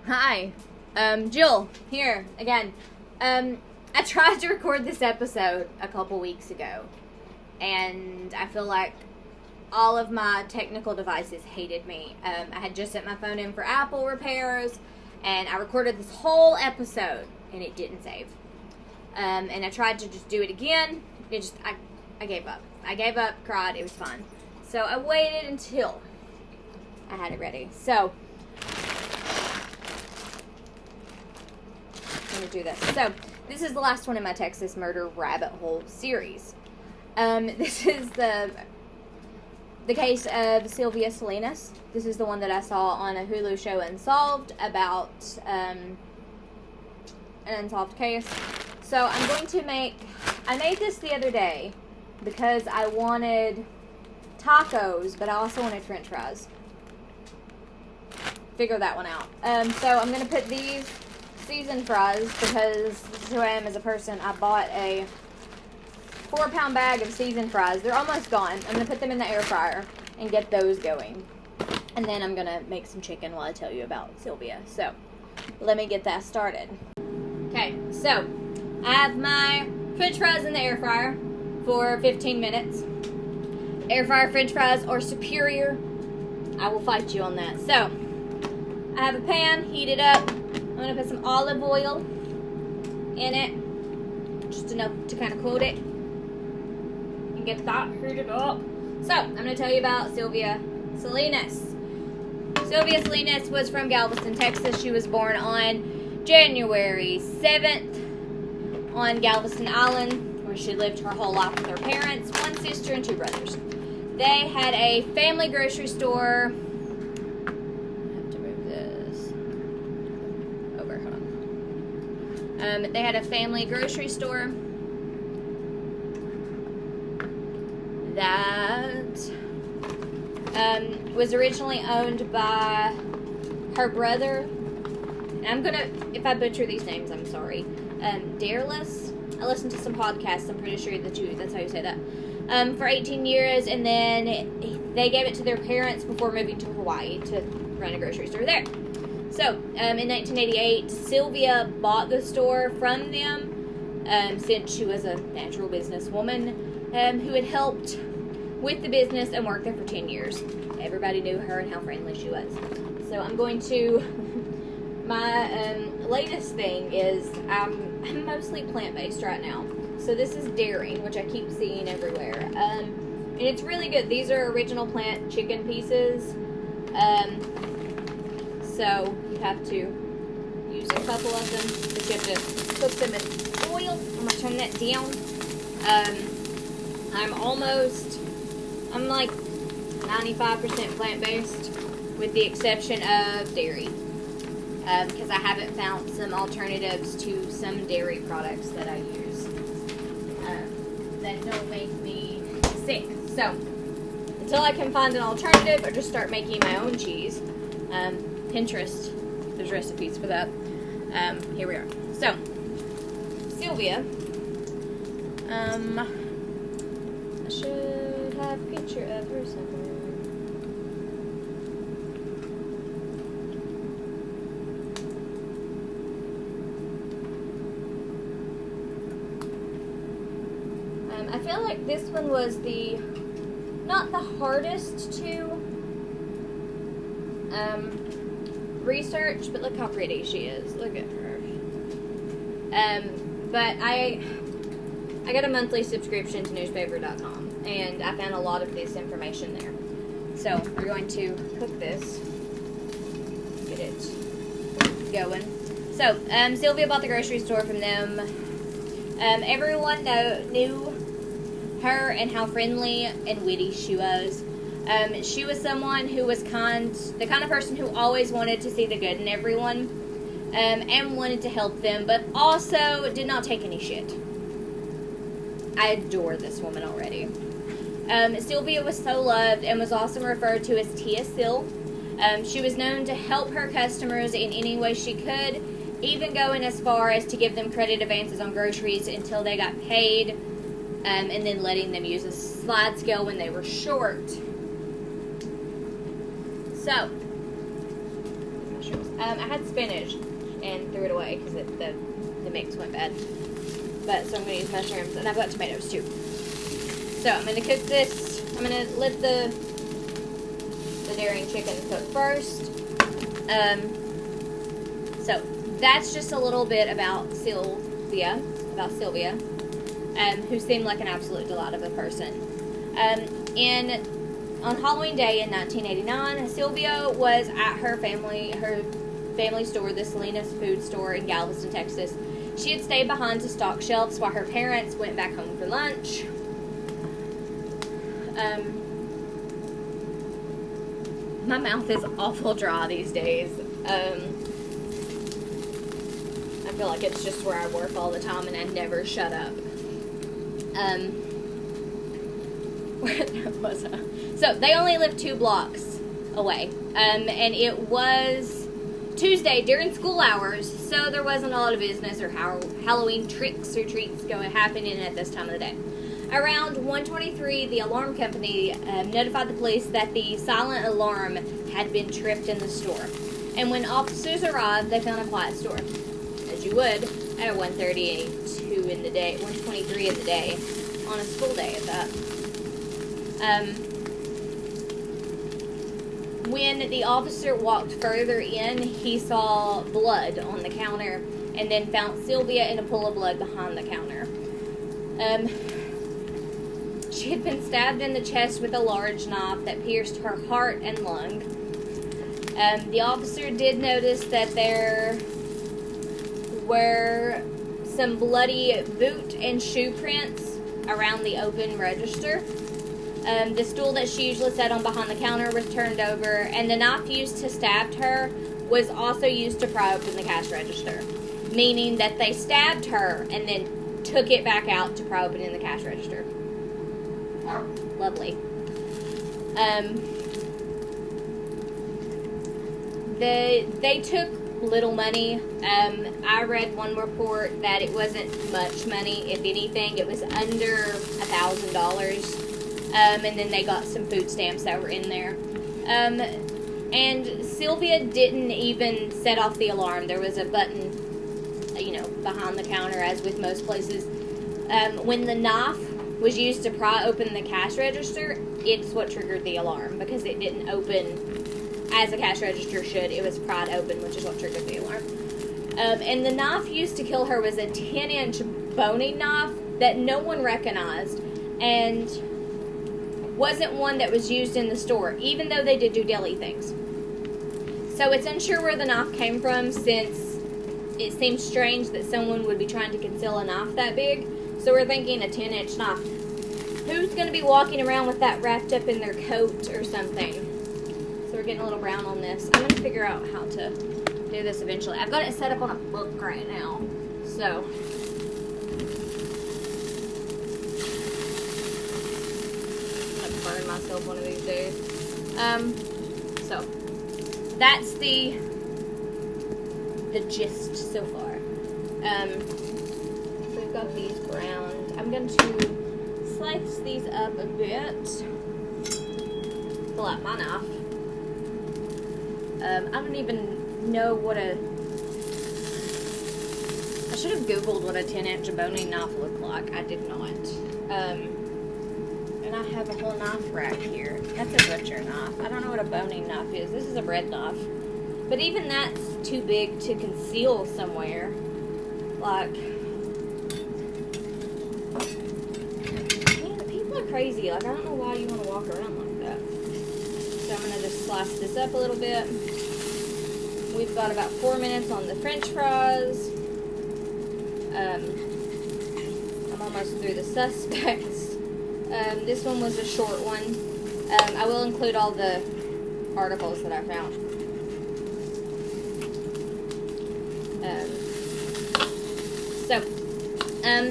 Hi, Jill here again. I tried to record this episode a couple weeks ago, and I feel like all of my technical devices hated me. I had just sent my phone in for Apple repairs, and I recorded this whole episode, and it didn't save. And I tried to just do it again. I gave up. I gave up, cried, it was fine. So I waited until I had it ready. So I'm going to do this. So this is the last one in my Texas Murder Rabbit Hole series. This is the case of Sylvia Salinas. This is the one that I saw on a Hulu show, Unsolved, about an unsolved case. So I'm going to I made this the other day because I wanted tacos, but I also wanted french fries. Figure that one out. So I'm going to put these seasoned fries because this is who I am as a person. I bought a 4-pound bag of seasoned fries. They're almost gone. I'm going to put them in the air fryer and get those going. And then I'm going to make some chicken while I tell you about Sylvia. So let me get that started. Okay, so I have my french fries in the air fryer for 15 minutes. Air fryer french fries are superior. I will fight you on that. So I have a pan, heat it up. I'm going to put some olive oil in it, just enough to kind of coat it and get that heated up. So I'm going to tell you about Sylvia Salinas. Sylvia Salinas was from Galveston, Texas. She was born on January 7th on Galveston Island, where she lived her whole life with her parents, one sister and 2 brothers. They had a family grocery store. They had a family grocery store that was originally owned by her brother. And I'm gonna, if I butcher these names, I'm sorry. Dareless. I listened to some podcasts. I'm pretty sure that's how you say that. For 18 years, and then they gave it to their parents before moving to Hawaii to run a grocery store there. So, in 1988, Sylvia bought the store from them since she was a natural businesswoman who had helped with the business and worked there for 10 years. Everybody knew her and how friendly she was. So, I'm going to... My latest thing is I'm mostly plant-based right now. So, this is dairy, which I keep seeing everywhere. And it's really good. These are original plant chicken pieces. So you have to use a couple of them, but you have to cook them in oil. I'm going to turn that down. I'm like 95% plant-based with the exception of dairy. Because I haven't found some alternatives to some dairy products that I use that don't make me sick. So until I can find an alternative or just start making my own cheese, Pinterest, there's recipes for that. Here we are. So, Sylvia, I should have a picture of her somewhere. I feel like this one was not the hardest to research, but look how pretty she is. Look at her. But I got a monthly subscription to newspaper.com, and I found a lot of this information there. So we're going to cook this, get it going. So Sylvia bought the grocery store from them. Everyone knew her and how friendly and witty she was. She was someone who was the kind of person who always wanted to see the good in everyone, and wanted to help them, but also did not take any shit. I adore this woman already. Sylvia was so loved and was also referred to as Tia Sil. She was known to help her customers in any way she could, even going as far as to give them credit advances on groceries until they got paid, and then letting them use a slide scale when they were short. So, I'm not sure what's I had spinach and threw it away because the mix went bad. But so I'm going to use mushrooms, and I've got tomatoes too. So I'm going to cook this. I'm going to let the dairy chicken cook first. So that's just a little bit about Sylvia, who seemed like an absolute delight of a person. On Halloween Day in 1989, Sylvia was at her family store, the Salinas food store in Galveston, Texas. She had stayed behind to stock shelves while her parents went back home for lunch. My mouth is awful dry these days. I feel like it's just where I work all the time and I never shut up. Where was I? So they only lived 2 blocks away. And it was Tuesday during school hours, so there wasn't a lot of business or Halloween tricks or treats happening at this time of the day. Around 1:23, the alarm company notified the police that the silent alarm had been tripped in the store. And when officers arrived, they found a quiet store, as you would, at 1:32 in the day, 1:23 in the day, on a school day at that. When the officer walked further in, he saw blood on the counter and then found Sylvia in a pool of blood behind the counter. She had been stabbed in the chest with a large knife that pierced her heart and lung. The officer did notice that there were some bloody boot and shoe prints around the open register. The stool that she usually sat on behind the counter was turned over, and the knife used to stab her was also used to pry open the cash register, meaning that they stabbed her and then took it back out to pry open in the cash register. Lovely. They took little money. I read one report that it wasn't much money. If anything, it was under $1,000. And then they got some food stamps that were in there. And Sylvia didn't even set off the alarm. There was a button, behind the counter, as with most places. When the knife was used to pry open the cash register, it's what triggered the alarm, because it didn't open as a cash register should. It was pried open, which is what triggered the alarm. And the knife used to kill her was a 10-inch boning knife that no one recognized, and wasn't one that was used in the store, even though they did do deli things. So it's unsure where the knife came from, since it seems strange that someone would be trying to conceal a knife that big. So we're thinking a 10-inch knife. Who's going to be walking around with that wrapped up in their coat or something? So we're getting a little brown on this. I'm going to figure out how to do this eventually. I've got it set up on a book right now. So burn myself one of these days. So that's the gist so far. So we've got these browned. I'm going to slice these up a bit. Pull out my knife. I don't even know what I should have Googled what a 10-inch boning knife looked like. I did not. And I have a whole knife rack here. That's a butcher knife. I don't know what a boning knife is. This is a bread knife. But even that's too big to conceal somewhere. Like, man, people are crazy. Like, I don't know why you want to walk around like that. So I'm going to just slice this up a little bit. We've got about 4 minutes on the French fries. I'm almost through the suspects. This one was a short one. I will include all the articles that I found.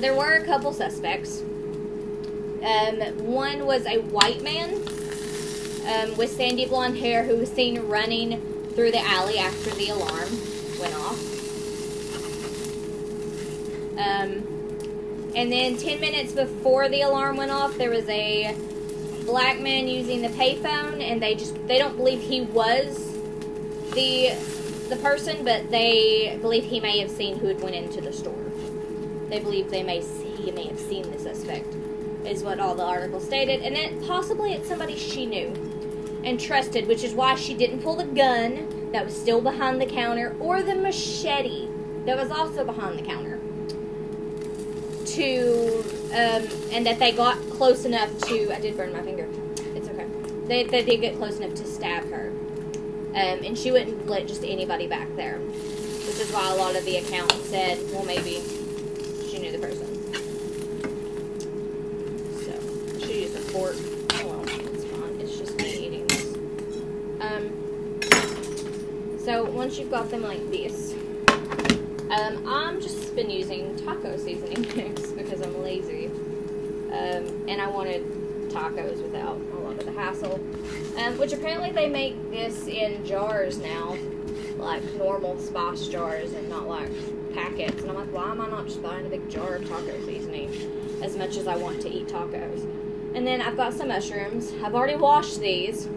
There were a couple suspects. One was a white man with sandy blonde hair who was seen running through the alley after the alarm went off. And then 10 minutes before the alarm went off, there was a black man using the payphone, and they don't believe he was the the person, but they believe he may have seen who had went into the store. They believe he may have seen the suspect, is what all the articles stated, and that possibly it's somebody she knew and trusted, which is why she didn't pull the gun that was still behind the counter, or the machete that was also behind the counter, and that they got close enough to, I did burn my finger, it's okay, they did get close enough to stab her, and she wouldn't let just anybody back there, which is why a lot of the accounts said, well, maybe she knew the person. So, she used a fork. Oh, well, it's fine. It's just me eating this. So, once you've got them like this, I'm just been using taco seasoning mix because I'm lazy. And I wanted tacos without a lot of the hassle. Which apparently they make this in jars now, like normal spice jars and not like packets. And I'm like, why am I not just buying a big jar of taco seasoning as much as I want to eat tacos? And then I've got some mushrooms. I've already washed these, so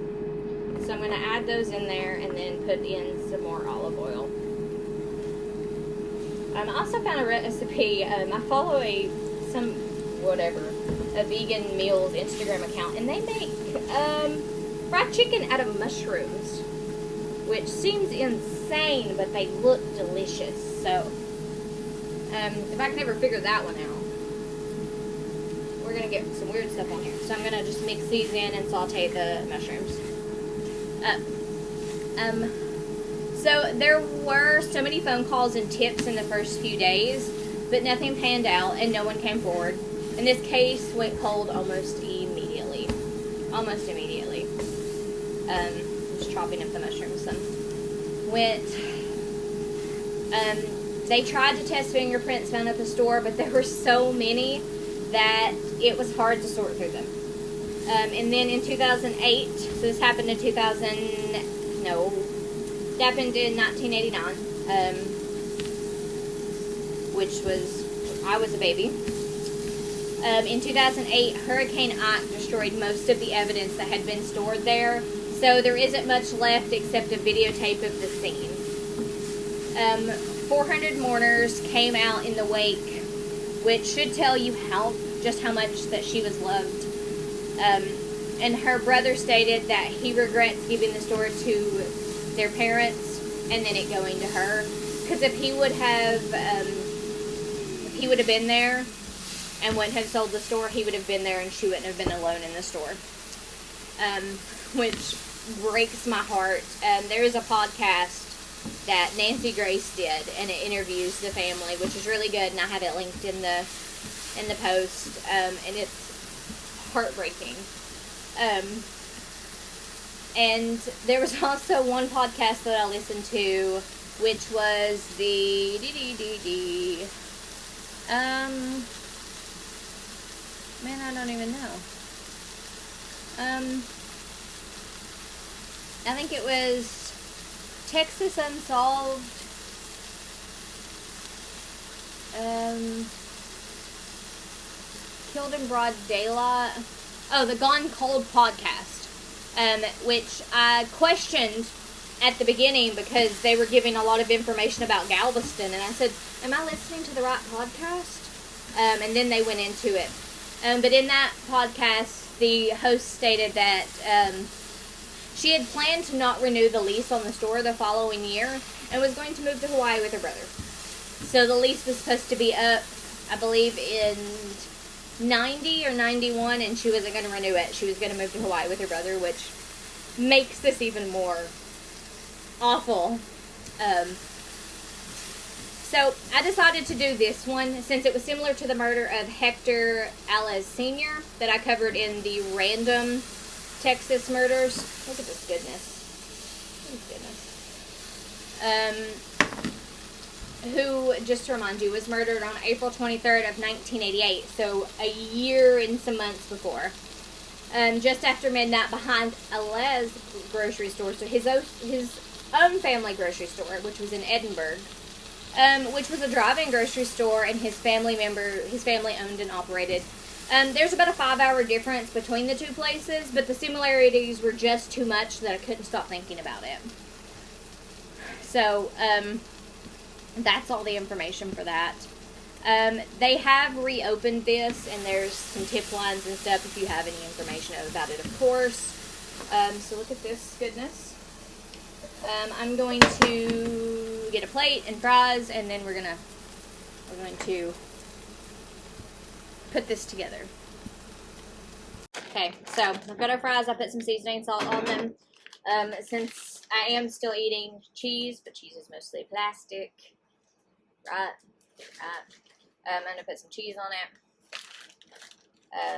I'm going to add those in there and then put in some more olive oil. I also found a recipe. I follow a vegan meals Instagram account, and they make fried chicken out of mushrooms, which seems insane, but they look delicious. So, if I can ever figure that one out, we're going to get some weird stuff on here. So I'm going to just mix these in and saute the mushrooms. So there were so many phone calls and tips in the first few days, but nothing panned out and no one came forward. And this case went cold almost immediately. Almost immediately. Just chopping up the mushrooms. They tried to test fingerprints found at the store, but there were so many that it was hard to sort through them. And then in 2008, so this happened in 1989, which was, I was a baby. In 2008, Hurricane Ike destroyed most of the evidence that had been stored there, so there isn't much left except a videotape of the scene. 400 mourners came out in the wake, which should tell you just how much that she was loved. And her brother stated that he regrets giving the store to their parents and then it going to her, because if he would have been there and wouldn't have sold the store, he would have been there and she wouldn't have been alone in the store, which breaks my heart. There is a podcast that Nancy Grace did, and it interviews the family, which is really good, and I have it linked in the post, and it's heartbreaking. And there was also one podcast that I listened to, which was the man, I don't even know. I think it was Texas Unsolved. Killed in Broad Daylight. Oh, the Gone Cold podcast, which I questioned at the beginning because they were giving a lot of information about Galveston, and I said, am I listening to the right podcast? And then they went into it. But in that podcast, the host stated that she had planned to not renew the lease on the store the following year and was going to move to Hawaii with her brother. So the lease was supposed to be up, I believe, in 90 or 91, and she wasn't going to renew it. She was going to move to Hawaii with her brother, which makes this even more awful. So I decided to do this one since it was similar to the murder of Hector Alez Sr. that I covered in the random Texas murders. Look at this goodness. Who, just to remind you, was murdered on April 23rd of 1988, so a year and some months before. Just after midnight behind Alez grocery store, so his own family grocery store, which was in Edinburgh, which was a drive-in grocery store, and his family owned and operated. There's about a 5-hour difference between the two places, but the similarities were just too much that I couldn't stop thinking about it. So, that's all the information for that. They have reopened this, and there's some tip lines and stuff if you have any information about it, of course. So look at this goodness. I'm going to get a plate and fries, and then we're going to put this together. Okay, so I've got our fries. I put some seasoning salt on them. Since I am still eating cheese, but cheese is mostly plastic, right? I'm going to put some cheese on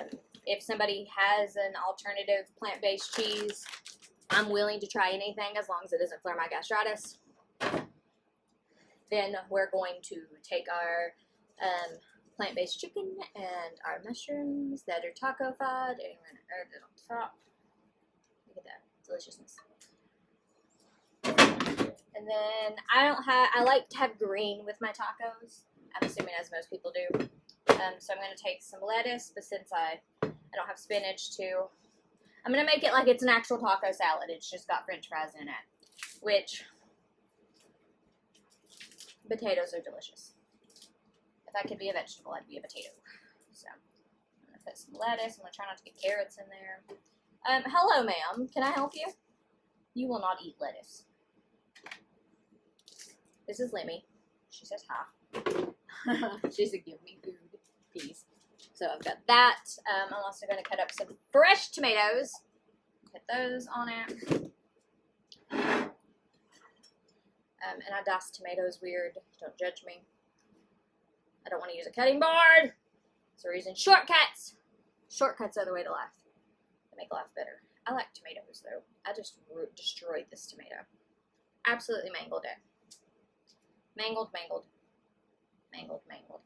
it. If somebody has an alternative plant-based cheese, I'm willing to try anything as long as it doesn't flare my gastritis. Then we're going to take our plant-based chicken and our mushrooms that are taco-fied, and we're going to add it on top. Look at that deliciousness. And then I like to have green with my tacos. I'm assuming as most people do. So I'm going to take some lettuce, but since I don't have spinach too, I'm going to make it like it's an actual taco salad. It's just got french fries in it, which potatoes are delicious. If I could be a vegetable, I'd be a potato. So I'm going to put some lettuce. I'm going to try not to get carrots in there. Hello, ma'am. Can I help you? You will not eat lettuce. This is Lemmy. She says hi. She said, give me food, please. So I've got that. I'm also going to cut up some fresh tomatoes. Put those on it. And I dice tomatoes weird. Don't judge me. I don't want to use a cutting board. So we're using shortcuts. Shortcuts are the way to life. They make life better. I like tomatoes, though. I just destroyed this tomato. Absolutely mangled it. Mangled.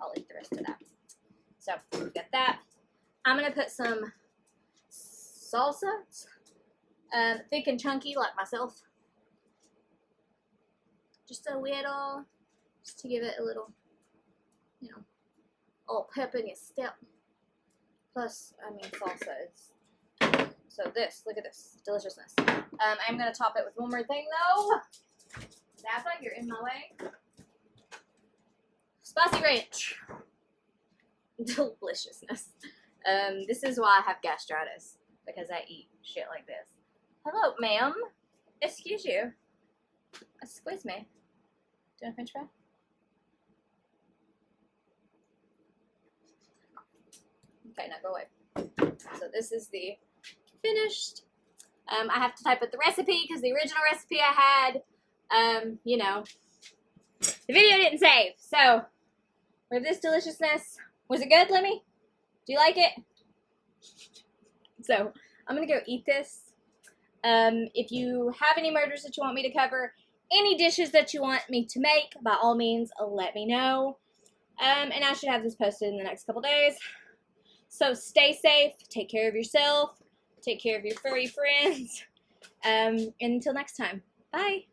I'll eat the rest of that. So, we've got that. I'm going to put some salsa. Thick and chunky, like myself. Just a little, just to give it a little, you know, all pep in your step. Plus, I mean, salsa is, so this, look at this, deliciousness. I'm going to top it with one more thing, though. Zappa, you're in my way. Spicy ranch. Deliciousness. This is why I have gastritis, because I eat shit like this. Hello, ma'am. Excuse you. Excuse me. Do you want a french fry? Okay, now go away. So this is the finished. I have to type up the recipe, because the original recipe I had, you know, the video didn't save. So, we have this deliciousness. Was it good, Lemmy? Do you like it? So, I'm going to go eat this. If you have any murders that you want me to cover, any dishes that you want me to make, by all means, let me know. And I should have this posted in the next couple days. So, stay safe. Take care of yourself. Take care of your furry friends. And until next time. Bye.